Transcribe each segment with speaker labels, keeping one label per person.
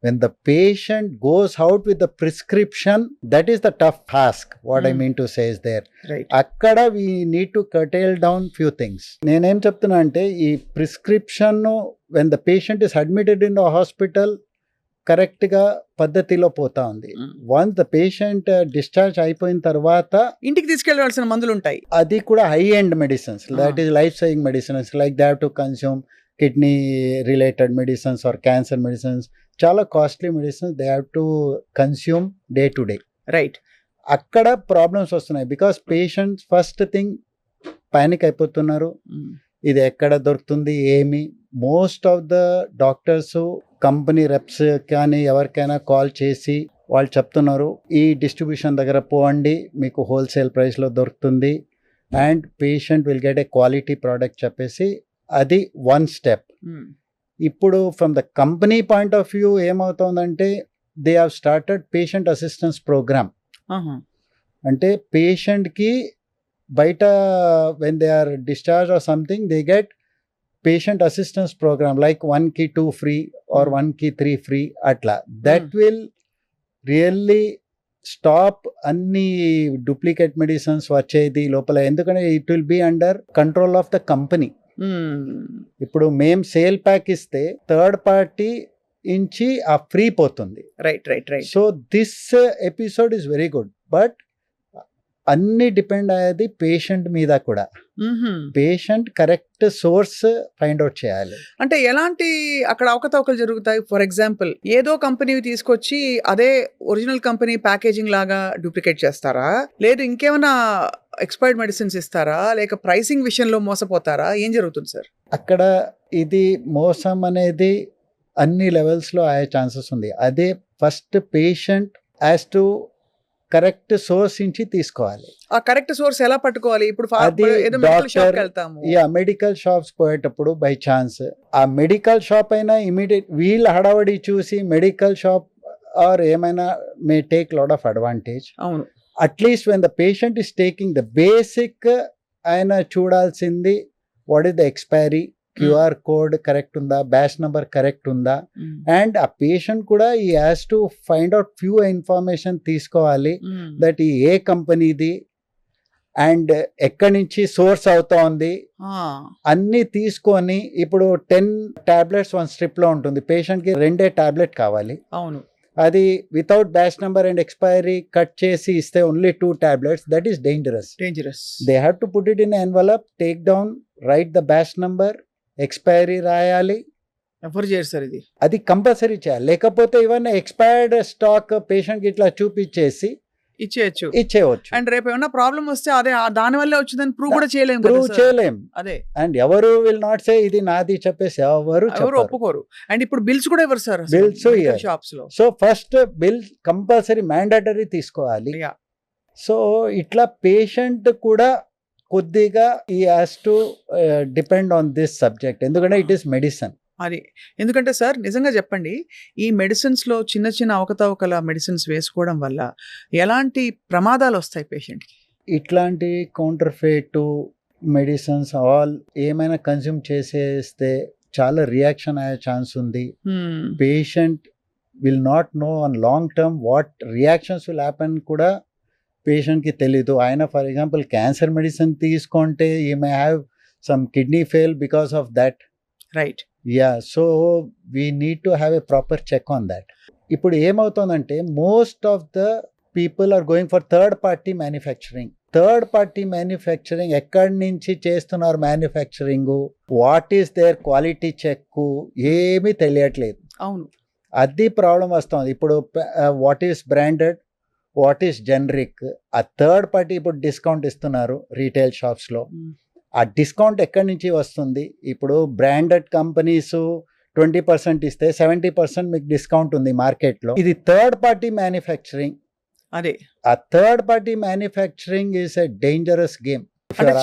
Speaker 1: when the patient goes out with the prescription, that is the tough task. What I mean to say is there.
Speaker 2: Right.
Speaker 1: Akkada we need to curtail down few things. నేనేం చెప్తున్నా అంటే ఈ prescription when the patient is admitted in a hospital correct గా పద్ధతిలో పోతా ఉంది. Once the patient discharge అయిపోయిన తర్వాత
Speaker 2: ఇంటికి తీసుకెళ్లాల్సిన మందులు ఉంటాయి.
Speaker 1: అది కూడా high end medicines, that is life saving medicines, like they have to consume kidney related medicines or cancer medicines, చాలా costly medicines they have to consume day to day.
Speaker 2: Right.
Speaker 1: అక్కడ problems వస్తున్నాయి because patients first thing panic అయిపోతున్నారు. ఇది ఎక్కడ దొరుకుతుంది ఏమి. Most of the doctors company reps కానీ ఎవరికైనా కాల్ చేసి వాళ్ళు చెప్తున్నారు ఈ డిస్ట్రిబ్యూషన్ దగ్గర పోండి మీకు హోల్సేల్ ప్రైస్లో దొరుకుతుంది and patient will get a quality product చెప్పేసి అది వన్ స్టెప్. ఇప్పుడు from the company point of view ఏమవుతుందంటే they have started patient assistance programme. అంటే పేషెంట్కి బయట when they are discharge or something they get patient assistance program like 1 ki 2 free or 1 ki 3 free atla. That will really stop anni duplicate medicines vachedi lopala, endukante it will be under control of the company. Ippudu mem sale pack iste third party inchi a free potundi.
Speaker 2: Right.
Speaker 1: So this episode is very good, but అన్ని depend అయ్యేది patient మీద కూడా. Patient correct source find out చేయాలి.
Speaker 2: అంటే ఎలాంటి అక్కడ అవకతవకలు జరుగుతాయి? ఫర్ ఎగ్జాంపుల్ ఏదో కంపెనీ తీసుకొచ్చి అదే ఒరిజినల్ కంపెనీ ప్యాకేజింగ్ లాగా డూప్లికేట్ చేస్తారా, లేదు ఇంకేమైనా ఎక్స్పైర్డ్ మెడిసిన్స్ ఇస్తారా, లేక ప్రైసింగ్ విషయంలో మోసపోతారా, ఏం జరుగుతుంది సార్?
Speaker 1: అక్కడ ఇది మోసం అనేది అన్ని లెవెల్స్లో అయ్యే ఛాన్సెస్ ఉంది. అదే first patient has to correct source నుంచి తీసుకోవాలి.
Speaker 2: ఆ కరెక్ట్ సోర్స్ ఎలా పట్టుకోవాలి? ఇప్పుడు
Speaker 1: మెడికల్ షాప్స్ పోయేటప్పుడు బై ఛాన్స్ ఆ మెడికల్ షాప్ అయినా ఇమీడియట్ వీళ్ళ హడావడి చూసి మెడికల్ షాప్ ఆర్ ఏమైనా may take lot of advantage.
Speaker 2: అవును.
Speaker 1: At least when the patient is taking the basic ఆయన చూడాల్సింది what is the expiry, QR code correct ఉందా, బ్యాచ్ నంబర్ కరెక్ట్ ఉందా, అండ్ ఆ పేషెంట్ కూడా ఈ has to find out few information తీసుకోవాలి దట్ ఈ ఏ కంపెనీది అండ్ ఎక్కడి నుంచి సోర్స్ అవుతా ఉంది అన్ని తీసుకొని. ఇప్పుడు 10 టాబ్లెట్స్ 1 స్ట్రిప్ లో ఉంటుంది, పేషెంట్ కి 2 టాబ్లెట్ కావాలి.
Speaker 2: అవును.
Speaker 1: అది without batch number and expiry cut చేసి ఇస్తే only 2 tablets, that is dangerous. They have to put it in envelope, take down, right the batch number, expiry రాయాలి.
Speaker 2: ఎవరు చేయరు సార్ ఇది,
Speaker 1: అది కంపల్సరీ చేయాలి. లేకపోతే ఇవన్నీ ఎక్స్పైర్డ్ స్టాక్ పేషెంట్ కి ఇట్లా చూపించేసి ఇచ్చేయవచ్చు.
Speaker 2: అండ్ రేపు ఏమైనా ప్రాబ్లం వస్తే అదే దాని వల్లే వచ్చిందని ప్రూవ్ కూడా చేయలేం.
Speaker 1: అదే అండ్ ఎవరు విల్ నాట్ సే ఇది నాది చెప్పేసి ఎవరు
Speaker 2: ఒప్పుకోరు. అండ్ ఇప్పుడు బిల్స్ కూడా ఎవరు సార్?
Speaker 1: బిల్స్
Speaker 2: షాప్స్ లో.
Speaker 1: So first bill compulsory mandatory తీసుకోవాలి. సో ఇట్లా పేషెంట్ కూడా కొద్దిగా ఈ has to depend on this subject, ఎందుకంటే ఇట్ ఈస్ మెడిసిన్.
Speaker 2: అది ఎందుకంటే సార్ నిజంగా చెప్పండి, ఈ మెడిసిన్స్లో చిన్న చిన్న అవకతవకల మెడిసిన్స్ వేసుకోవడం వల్ల ఎలాంటి ప్రమాదాలు వస్తాయి పేషెంట్కి?
Speaker 1: ఇట్లాంటి కౌంటర్ఫేట్ మెడిసిన్స్ ఆల్ ఏమైనా కన్స్యూమ్ చేసేస్తే చాలా రియాక్షన్ అయ్యే ఛాన్స్ ఉంది. Patient will not know on long term what reactions will happen కూడా పేషెంట్కి తెలీదు. ఆయన ఫర్ ఎగ్జాంపుల్ క్యాన్సర్ మెడిసిన్ తీసుకుంటే ఈ may have some kidney fail because of that.
Speaker 2: Right.
Speaker 1: So we need to have a proper check on that. ఇప్పుడు ఏమవుతుందంటే most of the people are going for third party manufacturing. Third party manufacturing ఎక్కడి నుంచి చేస్తున్నారు manufacturing, what is their quality check ఏమీ తెలియట్లేదు.
Speaker 2: అవును,
Speaker 1: అది problem వస్తుంది. ఇప్పుడు what is branded, what is generic. ఆ థర్డ్ పార్టీ ఇప్పుడు డిస్కౌంట్ ఇస్తున్నారు రీటైల్ షాప్స్లో. ఆ డిస్కౌంట్ ఎక్కడి నుంచి వస్తుంది? ఇప్పుడు బ్రాండెడ్ కంపెనీస్ 20% ఇస్తే 70% మీకు డిస్కౌంట్ ఉంది మార్కెట్లో. ఇది థర్డ్ పార్టీ మ్యానుఫ్యాక్చరింగ్.
Speaker 2: అదే
Speaker 1: ఆ third party manufacturing is a dangerous game.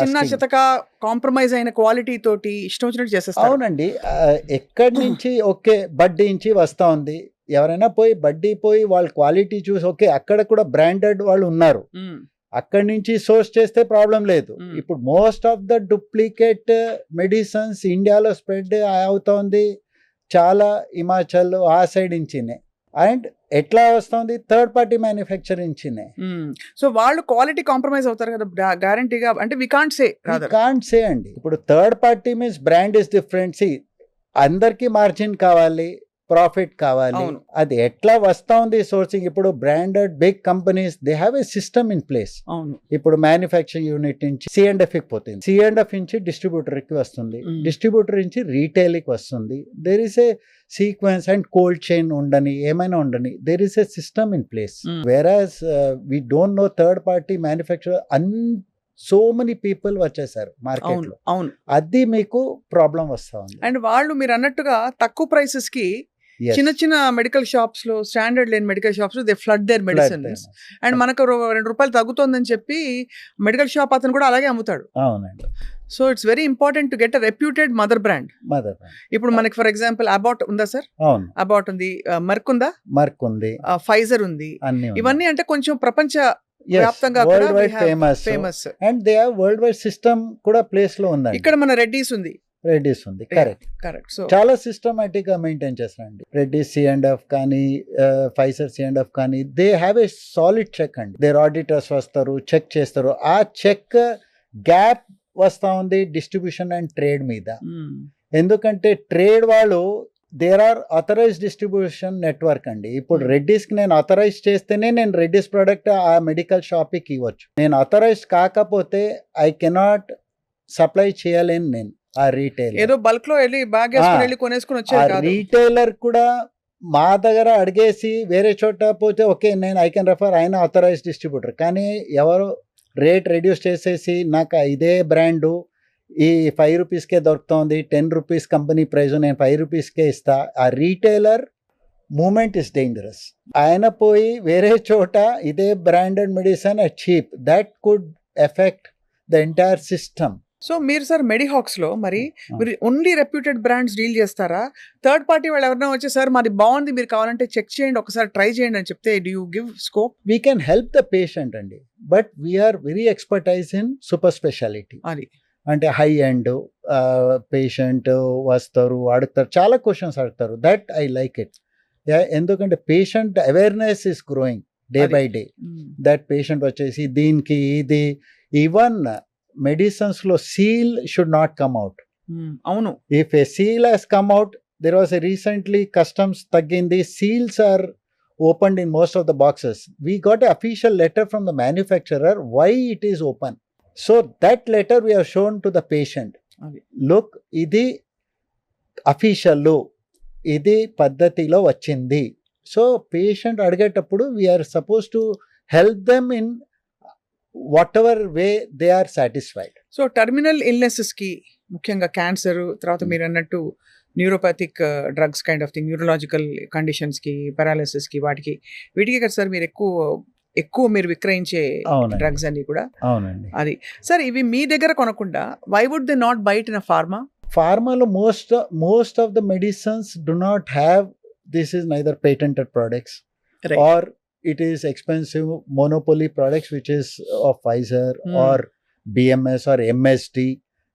Speaker 2: చిన్న చితక కాంప్రమైజ్ అయిన క్వాలిటీ తోటి ఇష్టం వచ్చినట్టు చేసేస్తారు.
Speaker 1: అవునండి, ఎక్కడి నుంచి ఓకే బడ్డీ నుంచి వస్తా ఉంది, ఎవరైనా పోయి బడ్డీ పోయి వాళ్ళ క్వాలిటీ చూసి ఓకే అక్కడ కూడా బ్రాండెడ్ వాళ్ళు ఉన్నారు, అక్కడి నుంచి సోర్స్ చేస్తే ప్రాబ్లం లేదు. ఇప్పుడు most of the duplicate medicines ఇండియాలో స్ప్రెడ్ అవుతోంది చాలా హిమాచల్ ఆ సైడ్ నుంచినే. అండ్ ఎట్లా వస్తుంది, థర్డ్ పార్టీ మ్యానుఫ్యాక్చరింగ్ చిన్నే.
Speaker 2: సో వాళ్ళు క్వాలిటీ కాంప్రమైజ్ అవుతారు కదా గ్యారంటీగా, అంటే we can't say
Speaker 1: can't say అండి. ఇప్పుడు third party means brand is different. అందరికి మార్జిన్ కావాలి, ప్రాఫిట్ కావాలి.
Speaker 2: అవును.
Speaker 1: అది ఎట్లా వస్తా ఉంది సోర్సింగ్. ఇప్పుడు branded big companies they have a system in place.
Speaker 2: అవును.
Speaker 1: ఇప్పుడు మ్యానుఫ్యాక్చరింగ్ యూనిట్ నుంచి C&F కి పోతుంది, C&F నుంచి డిస్ట్రిబ్యూటర్ కి వస్తుంది, డిస్ట్రిబ్యూటర్ నుంచి రీటైల్ కి వస్తుంది. There is a sequence and cold chain ఉండని, ఏమైనా ఉండని, there is a system in place. Whereas we don't know third party manufacturer so many people వచ్చేసారు మార్కెట్ లో.
Speaker 2: అవును.
Speaker 1: అది మీకు ప్రాబ్లం వస్తా ఉంది.
Speaker 2: అండ్ వాళ్ళు మీరు అన్నట్టుగా తక్కువ ప్రైసెస్ కి చిన్న చిన్న మెడికల్ షాప్స్ లో, స్టాండర్డ్ లేని మెడికల్ షాప్స్ లో they flood their medicines. And మనకు ₹2 తగ్గుతుందని చెప్పి మెడికల్ షాప్ అతను కూడా అలాగే అమ్ముతాడు.
Speaker 1: అవునండి.
Speaker 2: So it's very important to get a reputed mother brand. ఇప్పుడు మనకి ఫర్ ఎగ్జాంపుల్ అబాట్ ఉందా సార్?
Speaker 1: అవును,
Speaker 2: అబాట్ ఉంది, మర్క్ ఉందా?
Speaker 1: మర్క్ ఉంది,
Speaker 2: ఫైజర్ ఉంది. ఇవన్నీ అంటే కొంచెం ప్రపంచ వ్యాప్తంగా famous.
Speaker 1: And they have world wide system కూడా ప్లేస్ లో ఉంది.
Speaker 2: ఇక్కడ మన రెడ్డీస్ ఉంది.
Speaker 1: కరెక్ట్. చాలా సిస్టమేటిక్ గా మెయింటైన్ చేస్తారండి. రెడ్డి C&F కానీ, ఫైజర్ C&F కానీ, they have a solid check అండి. దేర్ ఆడిటర్స్ వస్తారు, చెక్ చేస్తారు. ఆ చెక్ గ్యాప్ వస్తా ఉంది డిస్ట్రిబ్యూషన్ అండ్ ట్రేడ్ మీద. ఎందుకంటే ట్రేడ్ వాళ్ళు they are authorized distribution network అండి. ఇప్పుడు రెడ్డిస్ కి నేను అథరైజ్ చేస్తేనే నేను రెడ్డిస్ ప్రోడక్ట్ ఆ మెడికల్ షాప్ కి ఇవ్వచ్చు. నేను అథరైజ్ కాకపోతే ఐ కెనాట్ సప్లై చేయలేను. నేను ఆ రీటైల్
Speaker 2: ఏదో బల్క్ లో వెళ్ళి కొనేసుకుని వచ్చేది.
Speaker 1: రీటైలర్ కూడా మా దగ్గర అడిగేసి వేరే చోట పోతే ఓకే నేను ఐ కెన్ రెఫర్, ఆయన అథరైజ్ డిస్ట్రిబ్యూటర్. కానీ ఎవరు రేట్ రెడ్యూస్ చేసేసి నాకు ఇదే బ్రాండు ఈ ₹5కే దొరుకుతుంది, ₹10 కంపెనీ ప్రైస్, నేను ₹5కే ఇస్తా. ఆ రీటైలర్ మూమెంట్ ఇస్ డేంజరస్. ఆయన పోయి వేరే చోట ఇదే branded medicine cheap, that could effect the entire system.
Speaker 2: So మీరు సార్ మెడిహాక్స్ లో మరి మీరు ఓన్లీ రెప్యూటెడ్ బ్రాండ్స్ డీల్ చేస్తారా? థర్డ్ పార్టీ వాళ్ళు ఎవరైనా వచ్చి సార్ మాది బాగుంది, మీరు కావాలంటే చెక్ చేయండి, ఒకసారి ట్రై చేయండి అని చెప్తే do you give scope?
Speaker 1: We can help the patient అండి, but we are very expertise in super speciality.
Speaker 2: అది
Speaker 1: అంటే హై ఎండ్ పేషెంట్ వస్తారు, అడుగుతారు, చాలా క్వశ్చన్స్ అడుగుతారు. That I like it. ఎందుకంటే patient awareness is growing day by day. That patient వచ్చేసి దీనికి ఇది, ఈవెన్ మెడిసిన్స్ లో seal should not come out.
Speaker 2: అవును.
Speaker 1: If a seal has come out, there was a recently customs తగ్గింది, seals are opened in most of the boxes. We got an official letter from the manufacturer why it is open. So that letter we have shown to the patient. Look, ఇది official, ఇది పద్ధతిలో వచ్చింది. So patient అడిగేటప్పుడు we are suppose to help them in whatever way they are satisfied.
Speaker 2: So terminal illnesses కి, ముఖ్యంగా cancer, తర్వాత మీరు అన్నట్టు neuropathic drugs kind of thing, neurological conditions కి, పారాలిసిస్ కి, వీటికి కదా సార్ మీరు ఎక్కువ మీరు విక్రయించే డ్రగ్స్ అన్ని కూడా?
Speaker 1: అవునండి.
Speaker 2: అది సార్, ఇవి మీ దగ్గర కొనకుండా why would they not buy it in a pharma?
Speaker 1: ఫార్మాలో most of the medicines do not have, this is neither patented products or it is expensive monopoly products which is of Pfizer or BMS or MSD.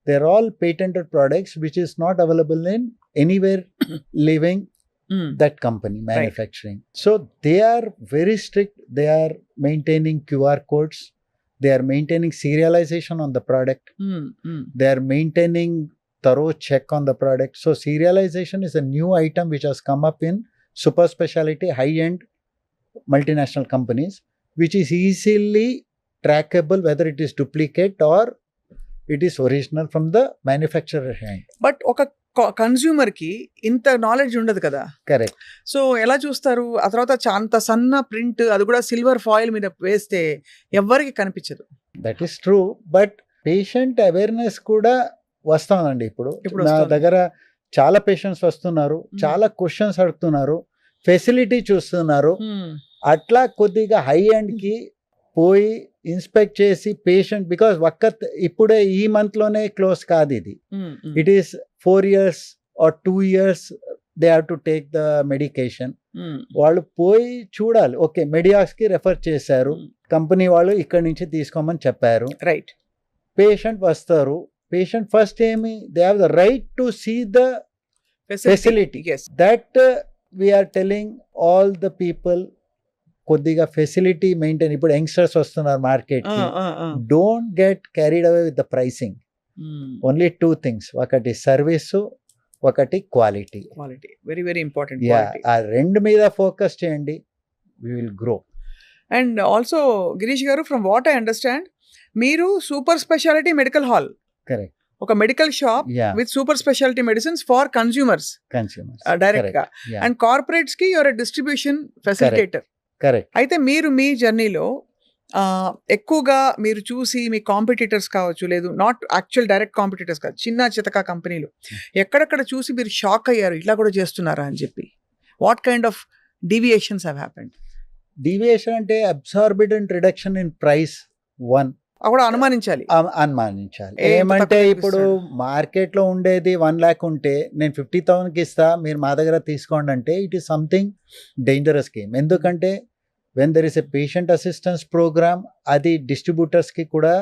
Speaker 1: They're all patented products which is not available in anywhere living that company manufacturing. Right. So they are very strict. They are maintaining QR codes. They are maintaining serialization on the product. They are maintaining thorough check on the product. So serialization is a new item which has come up in super specialty high-end multinational companies, which is easily trackable whether it is duplicate or it is original from the manufacturer hand.
Speaker 2: But oka consumer ki inta knowledge ఉండదు కదా.
Speaker 1: Correct.
Speaker 2: So ఎలా చూస్తారు? ఆ తర్వాత అంత సన్న print, అది కూడా సిల్వర్ ఫాయిల్ మీద వేస్తే ఎవ్వరికి కనిపించదు.
Speaker 1: That is true, but patient awareness కూడా వస్తుందండి. ఇప్పుడు నా దగ్గర చాలా పేషెంట్స్ వస్తున్నారు, చాలా క్వశ్చన్స్ అడుగుతున్నారు, ఫెసిలిటీ చూస్తున్నారు. అట్లా కొద్దిగా హై ఎండ్ కి పోయి ఇన్స్పెక్ట్ చేసి పేషెంట్, బికాస్ ఇప్పుడే ఈ మంత్ లోనే క్లోజ్ కాదు ఇది. It is 4 years or 2 years they have to take the medication. వాళ్ళు పోయి చూడాలి. ఓకే, మెడియాక్స్ కి రెఫర్ చేశారు, కంపెనీ వాళ్ళు ఇక్కడి నుంచి తీసుకోమని చెప్పారు.
Speaker 2: రైట్.
Speaker 1: పేషెంట్ వస్తారు, పేషెంట్ ఫస్ట్ ఏమి, they have the right to see the facility. That we're telling all the people కొద్దిగా ఫెసిలిటీ మెయింటైన్. ఇప్పుడు యంగ్స్టర్స్ వస్తున్నారు మార్కెట్ కి, don't get carried away with the pricing. Only 2 things, ఒకటి service, ఒకటి quality.
Speaker 2: Very very important.
Speaker 1: ఆ రెండు మీద focus చేయండి, we will grow.
Speaker 2: And also Girish garu, from what I understand, మీరు super speciality medical hall,
Speaker 1: correct,
Speaker 2: ఒక medical shop with super speciality medicines for consumers direct గా, and corporates కి your distribution facilitator.
Speaker 1: Correct.
Speaker 2: అయితే మీరు మీ జర్నీలో ఎక్కువగా మీరు చూసి మీ కాంపిటీటర్స్ కావచ్చు, లేదు నాట్ యాక్చువల్ డైరెక్ట్ కాంపిటీటర్స్ కాదు, చిన్న చితక కంపెనీలు ఎక్కడెక్కడ చూసి మీరు షాక్ అయ్యారు, ఇట్లా కూడా చేస్తున్నారా అని చెప్పి? What kind of deviations have happened?
Speaker 1: Deviation అంటే అబ్సార్బెంట్ రిడక్షన్ ఇన్ ప్రైస్ 1
Speaker 2: అప్పుడు అనుమానించాలి.
Speaker 1: ఏమంటే ఇప్పుడు మార్కెట్ లో ఉండేది 1 lakh ఉంటే నేను 50,000కి ఇస్తా, మీరు మా దగ్గర తీసుకోండి అంటే it is something dangerous game. ఎందుకంటే when there is a patient assistance programme, అది డిస్ట్రిబ్యూటర్స్కి కూడా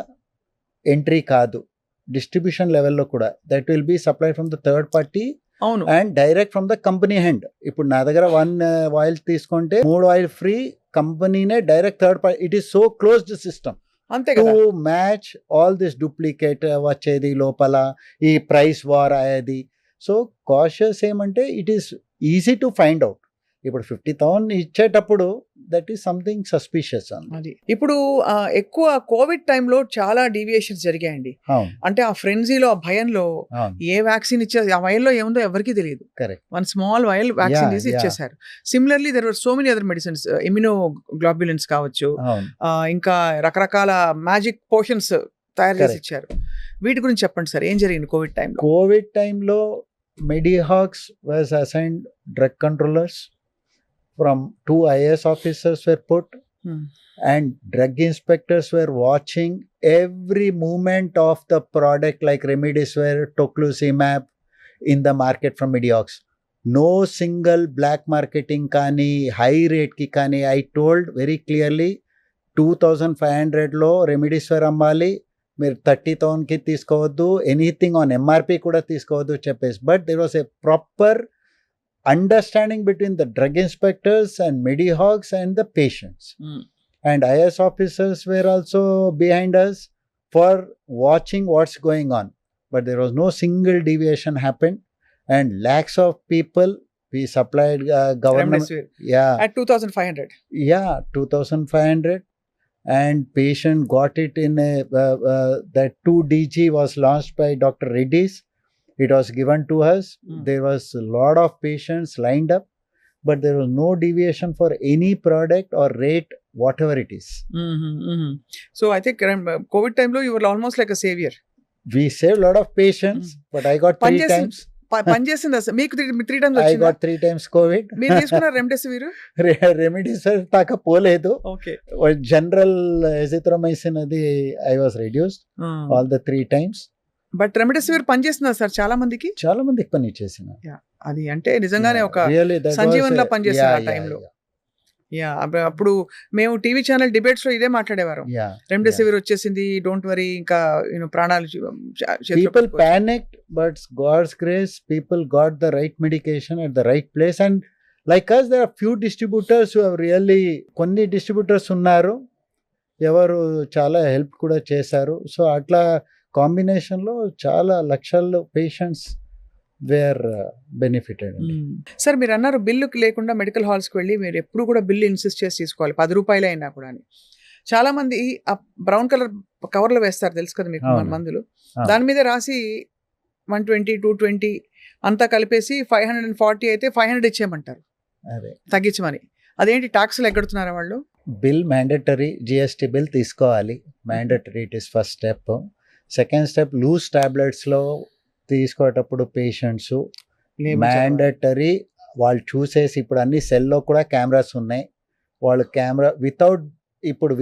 Speaker 1: ఎంట్రీ కాదు, డిస్ట్రిబ్యూషన్ లెవెల్లో కూడా that will be supply from the third party.
Speaker 2: అవును.
Speaker 1: And direct from the company hand. ఇప్పుడు నా దగ్గర 1 ఆయిల్ తీసుకుంటే 3 ఆయిల్ ఫ్రీ, కంపెనీనే direct third party. It is so closed system
Speaker 2: అంతే
Speaker 1: టు
Speaker 2: కదా.
Speaker 1: మ్యాచ్ ఆల్ దిస్ డూప్లికేట్ వచ్చేది లోపల, ఈ ప్రైస్ వార్ అయ్యేది. సో కాషియస్ ఏమంటే it is easy to find out. ఇప్పుడు 50,000 ఇచ్చేటప్పుడు దట్ ఈస్ సంథింగ్ సస్పిషియస్.
Speaker 2: అది ఇప్పుడు ఎక్కువ కోవిడ్ టైంలో చాలా డీవియేషన్స్ జరిగాయండి. అంటే ఆ ఫ్రెంజీలో, ఆ భయంలో ఏ వ్యాక్సిన్ ఇచ్చే, ఆ వైల్లో ఏముందో ఎవరికి తెలియదు.
Speaker 1: కరెక్ట్.
Speaker 2: 1 small వైల్ వ్యాక్సిన్ తీసి ఇచ్చేసారు. Similarly there were so many other medicines, immunoglobulins కావచ్చు, ఇంకా రకరకాల మ్యాజిక్ పోషన్స్ తయారు చేసి ఇచ్చారు. వీటి గురించి చెప్పండి సార్, ఏం జరిగింది కోవిడ్ టైంలో?
Speaker 1: కోవిడ్ టైంలో Medihax was assigned drug controllers. From 2 IAS officers were put, and drug inspectors were watching every movement of the product like Remdesivir, Tocilizumab in the market from Medihax. No single black marketing kani, high rate ki kani. I told very clearly 2,500 lo Remdesivir ammali, మీరు 30,000కి తీసుకోవద్దు, anything on MRP కూడా తీసుకోవద్దు చెప్పేసి. But there was a proper understanding between the drug inspectors and Medihax and the patients. And IAS officers were also behind us for watching what's going on. But there was no single deviation happened, and lakhs of people we supplied government.
Speaker 2: Remdesivir.
Speaker 1: Yeah.
Speaker 2: At 2,500.
Speaker 1: Yeah, 2,500. And patient got it in a that 2DG was launched by Dr. Reddy's. It was given to us. There was a lot of patients lined up, but there was no deviation for any product or rate, whatever it is.
Speaker 2: So I think COVID time lo you were almost like a savior.
Speaker 1: We saved a lot of patients, but I got 3 times.
Speaker 2: పనిచేసింది అసలు మీకు 3 times
Speaker 1: I
Speaker 2: వచ్చిందా?
Speaker 1: got 3 times COVID.
Speaker 2: మీరు తీసుకున్నారు remdesivir?
Speaker 1: Remdesivir దాకా పోలేదు.
Speaker 2: Okay.
Speaker 1: General azithromycin అది I was reduced all the 3 times.
Speaker 2: But remdesivir పనిచేస్తుందా సార్ చాలా మందికి?
Speaker 1: చాలా మందికి పని చేసిన.
Speaker 2: అది అంటే నిజంగానే ఒక సంజీవన్లా పనిచేస్తుంది ఆ టైంలో. యా, అప్పుడు మేము టీవీ ఛానల్ డిబేట్స్ లో ఇదే మాట్లాడేవారు. రెమ్డెసివిర్ వచ్చేసింది, డోంట్ వరీ, ఇంకా ప్రాణాలు.
Speaker 1: People panicked, but God's grace, people got the right medication at the right place. And like us, there are few distributors who have really, కొన్ని distributors ఉన్నారు ఎవరు చాలా హెల్ప్ కూడా చేశారు. సో అట్లా కాంబినేషన్లో చాలా లక్షల పేషెంట్స్ వేర్ బెనిఫిటెడ్.
Speaker 2: సార్ మీరు అన్నారు బిల్లుకి లేకుండా మెడికల్ హాల్స్కి వెళ్ళి మీరు ఎప్పుడు కూడా బిల్లు ఇన్సిస్ట్ చేసి తీసుకోవాలి, 10 రూపాయలు అయినా కూడా అని. చాలా మంది ఆ బ్రౌన్ కలర్ కవర్లో వేస్తారు తెలుసు కదా మీకు మందులు, దాని మీద రాసి 120, 220 అంతా కలిపేసి 540 అయితే 500 ఇచ్చేయమంటారు తగ్గించమని. అదేంటి ట్యాక్స్లు ఎక్కడుతున్నారా వాళ్ళు?
Speaker 1: బిల్ మ్యాండేటరీ, జిఎస్టీ బిల్ తీసుకోవాలి, mandatory. It is first step. Second step, loose టాబ్లెట్స్లో తీసుకోేటప్పుడు పేషెంట్స్ మ్యాండేటరీ వాళ్ళు చూసేసి, ఇప్పుడు అన్ని సెల్లో కూడా కెమెరాస్ ఉన్నాయి, వాళ్ళు కెమెరా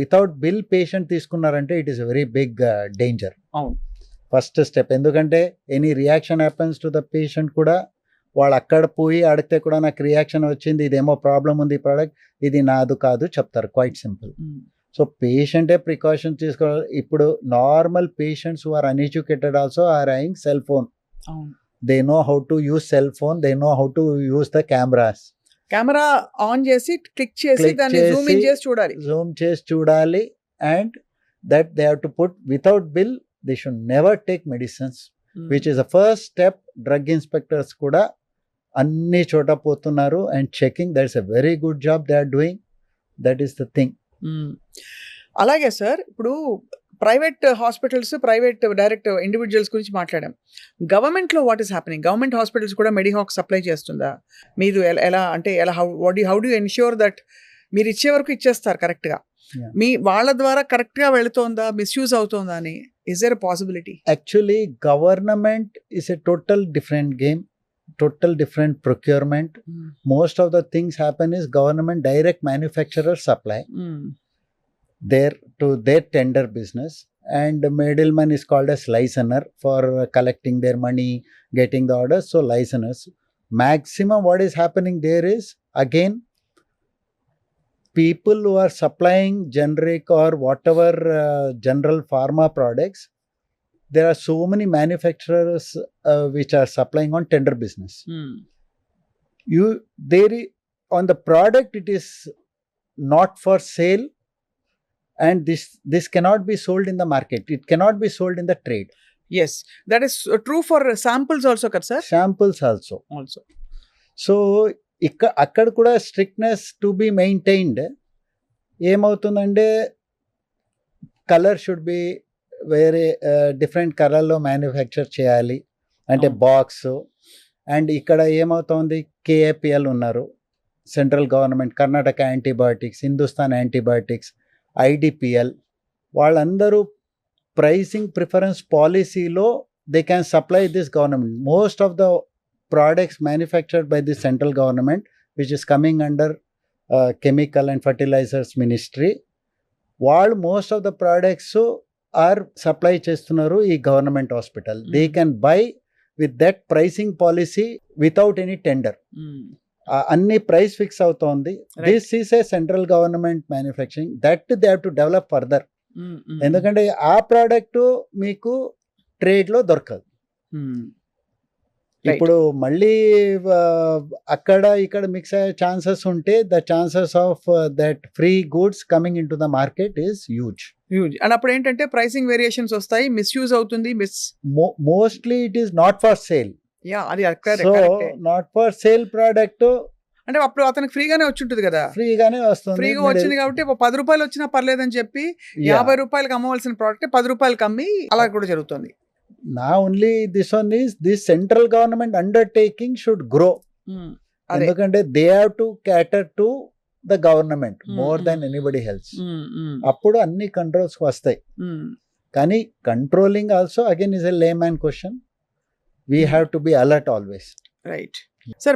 Speaker 1: వితౌట్ బిల్ పేషెంట్ తీసుకున్నారంటే it is very big danger. First step. ఎందుకంటే any reaction happens to the patient కూడా వాళ్ళు అక్కడ పోయి అడిగితే కూడా నాకు రియాక్షన్ వచ్చింది, ఇదేమో ప్రాబ్లం ఉంది, ప్రోడక్ట్ ఇది నాదు కాదు చెప్తారు. Quite simple. సో పేషెంటే ప్రికాషన్ తీసుకోవాలి. ఇప్పుడు normal patients who are uneducated also are having cell phone. They know how to use cell phone, they know how to use the cameras.
Speaker 2: Camera on చేసి click చేసి
Speaker 1: Click
Speaker 2: దాన్ని zoom in
Speaker 1: చేసి,
Speaker 2: చేసి చూడాలి.
Speaker 1: Zoom చేసి చూడాలి. And that they have to put without bill, they should never take medicines, which is the first step. Drug inspectors కూడా అన్ని చోట పోతున్నారు and checking. That is a very good job they are doing. That is the thing.
Speaker 2: అలాగే sir, ఇప్పుడు private hospitals, private direct individuals గురించి మాట్లాడాం. గవర్నమెంట్లో what is happening? Government hospitals కూడా మెడిహాక్ సప్లై చేస్తుందా? మీరు ఎలా అంటే ఎలా హౌ డూ ఎన్ష్యూర్ దట్ మీరు ఇచ్చే వరకు ఇచ్చేస్తారు కరెక్ట్గా?
Speaker 1: Yeah.
Speaker 2: మీ వాళ్ళ ద్వారా కరెక్ట్గా వెళుతోందా, మిస్యూజ్ అవుతోందా అని? Is there a possibility?
Speaker 1: Actually, government is a total different game, total different procurement. Most of the things happen is government direct manufacturers supply to their tender business, and middleman is called as licensor for collecting their money, getting the orders. So licensors, maximum what is happening there is, again, people who are supplying generic or whatever general pharma products, there are so many manufacturers which are supplying on tender business. On the product, it is not for sale, and this cannot be sold in the market. It cannot be sold in the trade.
Speaker 2: Yes, that is true for samples also కదా sir?
Speaker 1: Samples also. So అక్కడ కూడా strictness to be maintained. ఏమవుతుందంటే colour should be వేరే different కలర్లో manufacture చేయాలి, అంటే box. And ఇక్కడ ఏమవుతుంది, కేఏపిఎల్ ఉన్నారు, central government, Karnataka antibiotics, Hindustan antibiotics, IDPL, వాళ్ళందరూ ప్రైసింగ్ ప్రిఫరెన్స్ పాలసీలో they can supply this government. Most of the products manufactured by the central government, which is coming under chemical and fertilizers ministry, వాళ్ళు most of the products are supply చేస్తున్నారు ఈ government hospital. They can buy with that pricing policy without any tender. అన్ని price fix అవుతోంది. This is a central government manufacturing that they have to develop further. ఎందుకంటే ఆ product మీకు ట్రేడ్లో దొరకదు. ఇప్పుడు మళ్ళీ అక్కడ ఇక్కడ మిక్స్ అయ్యే ఛాన్సెస్ ఉంటే the chances of that free goods coming in to the market is huge.
Speaker 2: And అప్పుడు ఏంటంటే ప్రైసింగ్ వేరియేషన్స్ వస్తాయి, మిస్యూజ్ అవుతుంది.
Speaker 1: Mostly it is not for sale.
Speaker 2: అది
Speaker 1: నాట్ ఫర్ సేల్ ప్రోడక్ట్
Speaker 2: అంటే అప్పుడు అతనికి ఫ్రీగానే వచ్చి ఉంటుంది కదా,
Speaker 1: ఫ్రీగానే వస్తుంది,
Speaker 2: ఫ్రీగా వచ్చింది కాబట్టి 10 రూపాయలు వచ్చినా పర్లేదని చెప్పి 50 రూపాయలకి అమ్మవలసిన ప్రోడక్ట్ 10 రూపాయలకి అమ్మి అలా కూడా జరుగుతుంది.
Speaker 1: Now only this one is this central government undertaking should grow. ఎందుకంటే they have to cater to the government more than anybody else. అప్పుడు అన్ని కంట్రోల్స్ వస్తాయి. కానీ controlling also again is a layman question. We have to be alert always.
Speaker 2: Right. Sir,